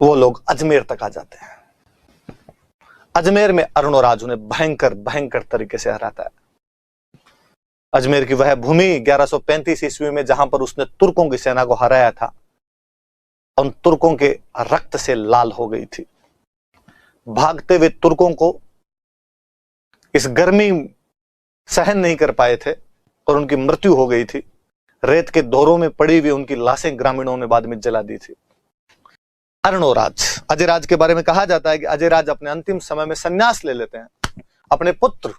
वो लोग अजमेर तक आ जाते हैं। अजमेर में अरुणोराज उन्हें भयंकर भयंकर तरीके से हराता है। अजमेर की वह भूमि 1135 ईस्वी में जहां पर उसने तुर्कों की सेना को हराया था, उन तुर्कों के रक्त से लाल हो गई थी। भागते हुए तुर्कों को इस गर्मी सहन नहीं कर पाए थे और उनकी मृत्यु हो गई थी। रेत के दौरों में पड़ी हुई उनकी लाशें ग्रामीणों ने बाद में जला दी थी। अरुणोराज, अजयराज के बारे में कहा जाता है कि अजयराज अपने अंतिम समय में संन्यास ले लेते हैं, अपने पुत्र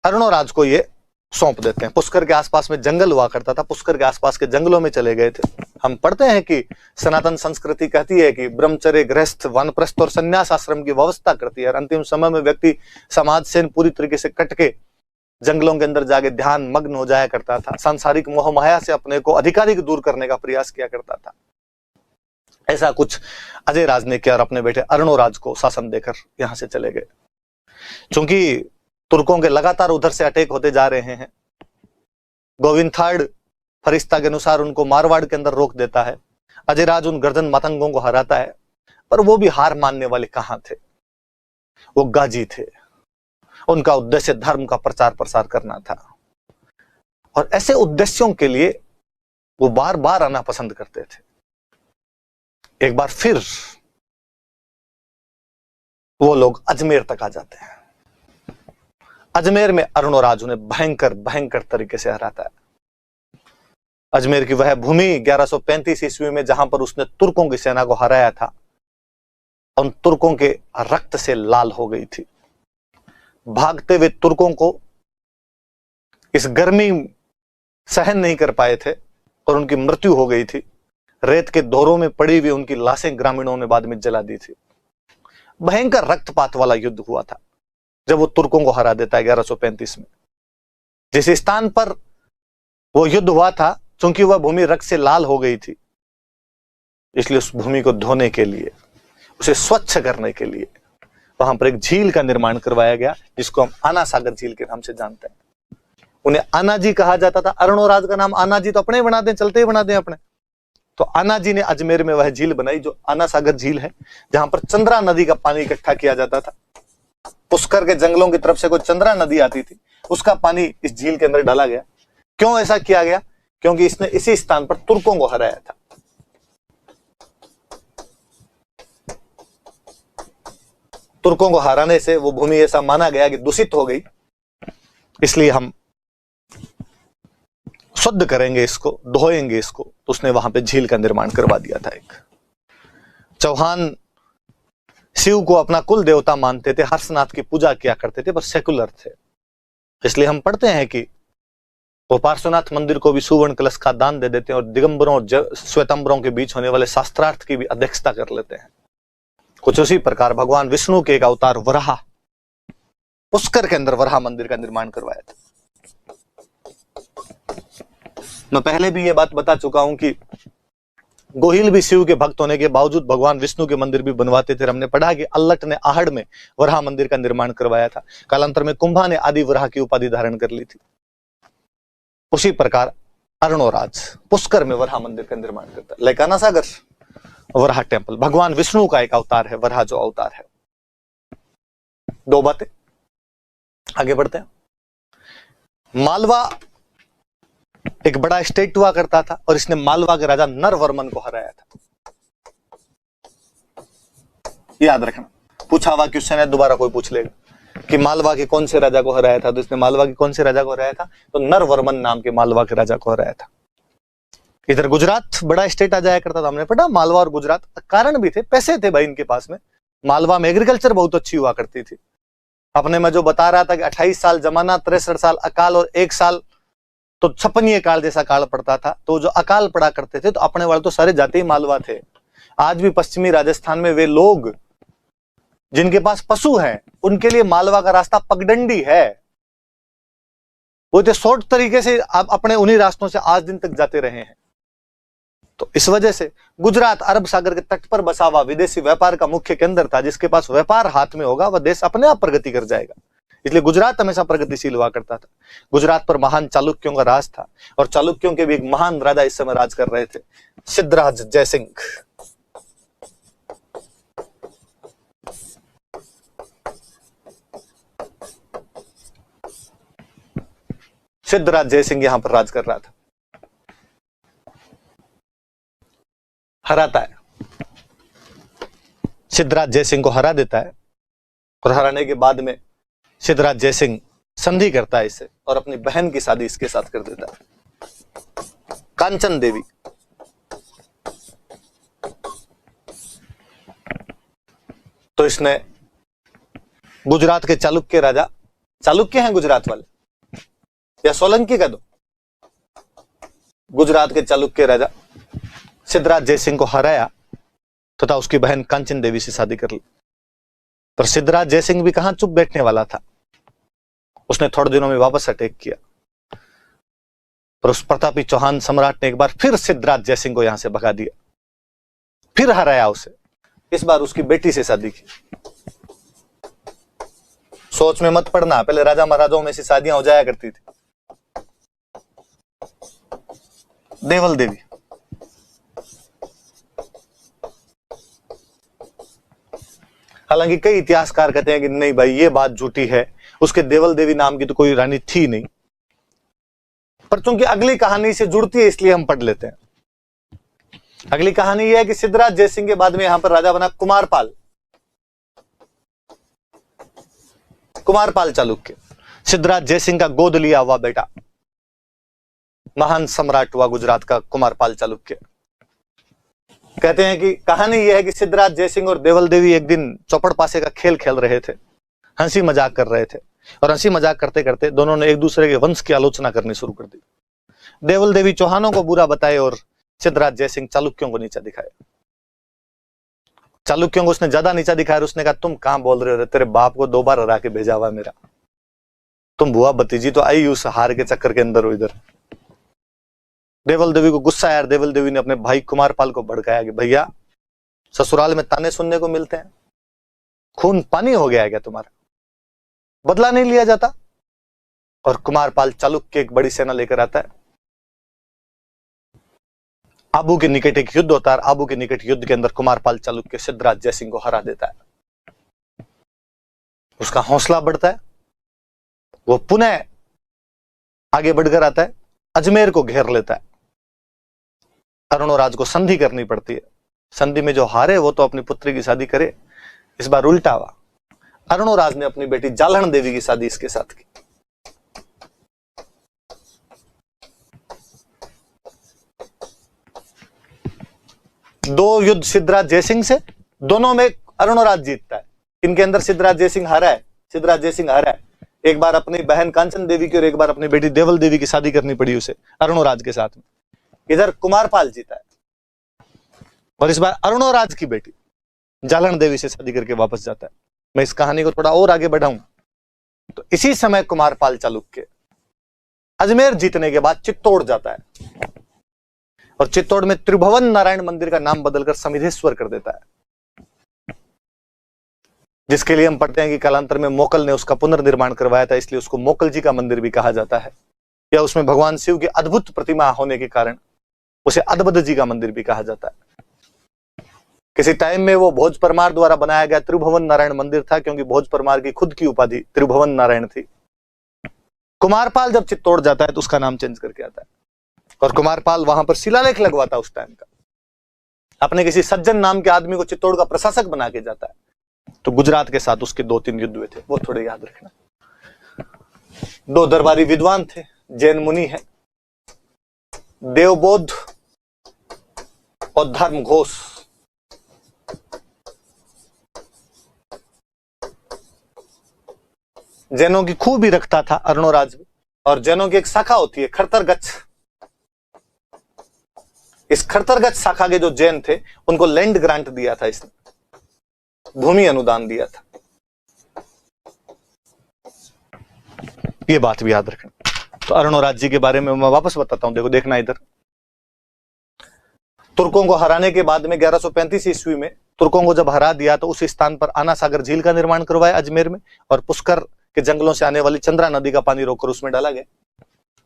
अरुणोराज को ये सौंप देते हैं। पुष्कर के आसपास में जंगल हुआ करता था, पुष्कर के आसपास के जंगलों में चले गए थे। हम पढ़ते हैं कि सनातन संस्कृति कहती है कि ब्रह्मचर्य, गृहस्थ, वानप्रस्थ और संन्यास आश्रम की व्यवस्था करती है। और अंतिम समय में व्यक्ति समाज से पूरी तरीके से कट के जंगलों के अंदर जाके ध्यान मग्न हो जाया करता था। सांसारिक मोह माया से अपने को अधिकाधिक दूर करने का प्रयास किया करता था। ऐसा कुछ अजयराज ने किया और अपने बेटे अरुणोराज को शासन देकर यहां से चले गए। क्योंकि तुर्कों के लगातार उधर से अटैक होते जा रहे हैं, गोविंद थर्ड फरिश्ता के अनुसार उनको मारवाड़ के अंदर रोक देता है। अजयराज उन गर्दन मतंगों को हराता है, पर वो भी हार मानने वाले कहां थे। वो गाजी थे, उनका उद्देश्य धर्म का प्रचार प्रसार करना था और ऐसे उद्देश्यों के लिए वो बार बार आना पसंद करते थे। एक बार फिर वो लोग अजमेर तक आ जाते हैं। अजमेर में अरुणोराज उन्हें भयंकर भयंकर तरीके से हराता है। अजमेर की वह भूमि 1135 ईस्वी में जहां पर उसने तुर्कों की सेना को हराया था, उन तुर्कों के रक्त से लाल हो गई थी। भागते हुए तुर्कों को इस गर्मी सहन नहीं कर पाए थे और उनकी मृत्यु हो गई थी। रेत के दौरों में पड़ी हुई उनकी लाशें ग्रामीणों ने बाद में जला दी थी। भयंकर रक्तपात वाला युद्ध हुआ था जब वो तुर्कों को हरा देता है 1135 में। जिस स्थान पर वो युद्ध हुआ था, चूंकि वह भूमि रक्त से लाल हो गई थी, इसलिए उस भूमि को धोने के लिए, उसे स्वच्छ करने के लिए वहां पर एक झील का निर्माण करवाया गया, जिसको हम आना सागर झील के नाम से जानते हैं। उन्हें आनाजी कहा जाता था। अरुणोराज का नाम आनाजी तो अपने ही बना दें, चलते ही बना दें अपने। तो आनाजी ने अजमेर में वह झील बनाई जो आना सागर झील है, जहां पर चंद्रा नदी का पानी इकट्ठा किया जाता था। पुष्कर के जंगलों की तरफ से कोई चंद्रा नदी आती थी, उसका पानी इस झील के अंदर डाला गया। क्यों ऐसा किया गया? क्योंकि इसने इसी स्थान पर तुर्कों को हराया था। तुर्कों को हराने से वो भूमि ऐसा माना गया कि दूषित हो गई, इसलिए हम शुद्ध करेंगे इसको, धोएंगे इसको। तो उसने वहां पे झील का निर्माण करवा दिया था। एक चौहान शिव को अपना कुल देवता मानते थे, हर्षनाथ की पूजा किया करते थे, पर सेकुलर थे। इसलिए हम पढ़ते हैं कि वो पार्श्वनाथ मंदिर को भी सुवर्ण कलश का दान दे देते हैं और दिगंबरों और श्वेतंबरों के बीच होने वाले शास्त्रार्थ की भी अध्यक्षता कर लेते हैं। कुछ उसी प्रकार भगवान विष्णु के एक अवतार वराह, पुष्कर के अंदर वराह मंदिर का निर्माण करवाया था। मैं पहले भी ये बात बता चुका हूं कि गोहिल भी शिव के भक्त होने के बावजूद भगवान विष्णु के मंदिर भी बनवाते थे। हमने पढ़ा कि अल्लट ने आहड़ में वराह मंदिर का निर्माण करवाया था। कालांतर में कुंभा ने आदि वराह की उपाधि धारण कर ली थी। उसी प्रकार अरुणोराज पुष्कर में वराह मंदिर का निर्माण करता है। लेकाना सागर वराह टेम्पल भगवान विष्णु का एक अवतार है, वराह जो अवतार है। दो बातें, आगे बढ़ते हैं। मालवा एक बड़ा स्टेट हुआ करता था और इसने मालवा के राजा नरवर्मन को हराया था। याद रखना, पूछा हुआ क्वेश्चन है, दोबारा कोई पूछ लेगा कि मालवा के कौन से राजा को हराया था, तो इसने मालवा के कौन से राजा को हराया था, तो नरवर्मन नाम के मालवा के राजा को हराया था। इधर गुजरात बड़ा स्टेट आ जाया करता था। हमने पढ़ा मालवा और गुजरात, कारण भी थे, पैसे थे भाई इनके पास में। मालवा में एग्रीकल्चर बहुत अच्छी हुआ करती थी। अपने में जो बता रहा था कि 28 साल जमाना, 63 साल अकाल और 1 साल तो छपनीय काल जैसा काल पड़ता था। तो जो अकाल पड़ा करते थे, तो अपने वाले तो सारे जाते ही मालवा थे। आज भी पश्चिमी राजस्थान में वे लोग जिनके पास पशु हैं, उनके लिए मालवा का रास्ता पगडंडी है। वो तो शॉर्ट तरीके से आप अपने उन्हीं रास्तों से आज दिन तक जाते रहे हैं। तो इस वजह से गुजरात अरब सागर के तट पर बसा हुआ विदेशी व्यापार का मुख्य केंद्र था। जिसके पास व्यापार हाथ में होगा वह देश अपने आप प्रगति कर जाएगा। इसलिए गुजरात हमेशा प्रगतिशील हुआ करता था। गुजरात पर महान चालुक्यों का राज था और चालुक्यों के भी एक महान राजा इस समय राज कर रहे थे, सिद्धराज जयसिंह। सिद्धराज जयसिंह यहां पर राज कर रहा था। हराता है, सिद्धराज जयसिंह को हरा देता है और हराने के बाद में सिद्धराज जयसिंह संधि करता है इससे और अपनी बहन की शादी इसके साथ कर देता है, कांचन देवी। तो इसने गुजरात के चालुक्य राजा, चालुक्य हैं गुजरात वाले या सोलंकी का दो, गुजरात के चालुक्य राजा सिद्धराज जयसिंह को हराया तथा उसकी बहन कांचन देवी से शादी कर ली। पर सिद्धराज जयसिंह भी कहां चुप बैठने वाला था, उसने थोड़े दिनों में वापस अटैक किया। पर उस प्रतापी चौहान सम्राट ने एक बार फिर सिद्धराज जयसिंह को यहां से भगा दिया, फिर हराया उसे। इस बार उसकी बेटी से शादी की। सोच में मत पड़ना, पहले राजा महाराजाओं में से शादियां हो जाया करती थी। देवल देवी, हालांकि कई इतिहासकार कहते हैं कि नहीं भाई ये बात झूठी है, उसके देवल देवी नाम की तो कोई रानी थी नहीं, पर चूंकि अगली कहानी से जुड़ती है इसलिए हम पढ़ लेते हैं। अगली कहानी यह है कि सिद्धराज जयसिंह के बाद में यहां पर राजा बना कुमारपाल, कुमारपाल चालुक्य। सिद्धराज जयसिंह का गोद लिया हुआ बेटा, महान सम्राट हुआ गुजरात का कुमारपाल चालुक्य। कहते हैं कि कहानी यह है कि सिद्धराज जयसिंह और देवल देवी एक दिन चौपड़ पासे का खेल खेल रहे थे, हंसी मजाक कर रहे थे, और हंसी मजाक करते करते दोनों ने एक दूसरे के वंश की आलोचना करनी शुरू कर दी। देवल देवी चौहानों को बुरा बताए और सिद्धराज जयसिंह चालुक्यों को नीचा दिखाया। चालुक्यों को उसने ज्यादा नीचा दिखाया और उसने कहा तुम कहां बोल रहे हो, तेरे बाप को 2 बार हरा के भेजा हुआ मेरा, तुम बुआ भतीजी तो आई उस हार के चक्कर के अंदर हो इधर। देवल देवी को गुस्सा आया, देवल देवी ने अपने भाई कुमारपाल को भड़काया कि भैया ससुराल में ताने सुनने को मिलते हैं, खून पानी हो गया है क्या तुम्हारा, बदला नहीं लिया जाता। और कुमारपाल चालुक्य एक बड़ी सेना लेकर आता है, आबू के निकट एक युद्ध होता है। आबू के निकट युद्ध के अंदर कुमारपाल चालुक्य सिद्धराज जयसिंह को हरा देता है। उसका हौसला बढ़ता है, वो पुनः आगे बढ़कर आता है, अजमेर को घेर लेता है। अरुणोराज को संधि करनी पड़ती है। संधि में जो हारे वो तो अपनी पुत्री की शादी करे, इस बार उल्टा हुआ। अरुणोराज ने अपनी बेटी जालहन देवी की शादी इसके साथ की। दो युद्ध सिद्धराज जयसिंह से, दोनों में अरुणोराज जीतता है। इनके अंदर सिद्धराज जयसिंह हारा है, सिद्धराज जयसिंह हारा है। एक बार अपनी बहन कांचन देवी की और एक बार अपनी बेटी देवल देवी की शादी करनी पड़ी उसे अरुणोराज के साथ में। इधर कुमारपाल जीता है और इस बार अरुणोराज की बेटी जालहन देवी से शादी करके वापस जाता है। मैं इस कहानी को थोड़ा और आगे बढ़ाऊं तो इसी समय कुमारपाल चालुक्य अजमेर जीतने के बाद चित्तौड़ जाता है और चित्तौड़ में त्रिभुवन नारायण मंदिर का नाम बदलकर समिधेश्वर कर देता है, जिसके लिए हम पढ़ते हैं कि कालांतर में मोकल ने उसका पुनर्निर्माण करवाया था, इसलिए उसको मोकल जी का मंदिर भी कहा जाता है। या उसमें भगवान शिव की अद्भुत प्रतिमा होने के कारण उसे अद्भुत जी का मंदिर भी कहा जाता है। किसी टाइम में वो भोज परमार द्वारा बनाया गया त्रिभुवन नारायण मंदिर था, क्योंकि भोज परमार की खुद की उपाधि त्रिभुवन नारायण थी। कुमारपाल जब चित्तौड़ जाता है तो उसका नाम चेंज करके आता है और कुमारपाल वहां पर शिलालेख लगवाता है उस टाइम का। अपने किसी सज्जन नाम के आदमी को चित्तौड़ का प्रशासक बना के जाता है। तो गुजरात के साथ उसके 2-3 युद्ध हुए थे, वो थोड़े याद रखना। 2 दरबारी विद्वान थे, जैन मुनि है, देवबोध और धर्म घोष। जैनों की खूब ही रखता था अरुणोराज भी, और जैनों की एक शाखा होती है खरतरगच्छ। इस खरतरगच्छ शाखा के जो जैन थे उनको लैंड ग्रांट दिया था, इसने भूमि अनुदान दिया था। ये बात भी याद रखना। तो अरुणोराज जी के बारे में मैं वापस बताता हूं, देखो देखना इधर। तुर्कों को हराने के बाद में 1135 ईस्वी में तुर्कों को जब हरा दिया तो उस स्थान पर आना सागर झील का निर्माण करवाया अजमेर में, और पुष्कर के जंगलों से आने वाली चंद्रा नदी का पानी रोककर उसमें डाला गया।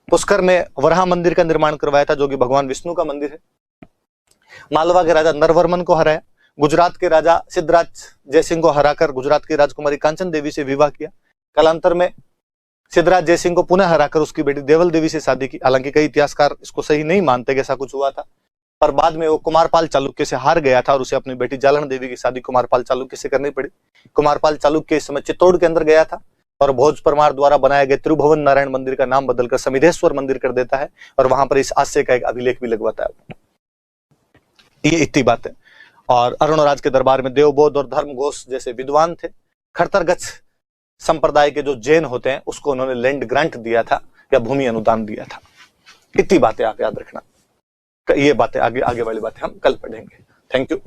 पुष्कर में वराह मंदिर का निर्माण करवाया था, जो कि भगवान विष्णु का मंदिर है। मालवा के राजा नरवर्मन को हराया। गुजरात के राजा सिद्धराज जयसिंह को हराकर गुजरात की राजकुमारी कांचन देवी से विवाह किया। कालांतर में सिद्धराज जयसिंह को पुनः हराकर उसकी बेटी देवल देवी से शादी की। हालांकि कई इतिहासकार इसको सही नहीं मानते कि ऐसा कुछ हुआ था, पर बाद में वो कुमारपाल चालुक्य से हार गया था और उसे अपनी बेटी जालण देवी की शादी कुमारपाल चालुक्य से करनी पड़ी। कुमारपाल चालुक्य इस समय चित्तौड़ के अंदर गया था और भोज परमार द्वारा बनाए गए तिरुभुवन नारायण मंदिर का नाम बदलकर समिधेश्वर मंदिर कर देता है और वहां पर इस आशय का एक अभिलेख भी लगवाता है। ये इतनी बात है। और अरुणराज के दरबार में देवबोध और धर्मघोष जैसे विद्वान थे। खरतरगच्छ संप्रदाय के जो जैन होते हैं उसको उन्होंने लैंड ग्रांट दिया था या भूमि अनुदान दिया था। इतनी बातें आप याद रखना। ये बातें आगे वाली बातें हम कल पढ़ेंगे। Thank you.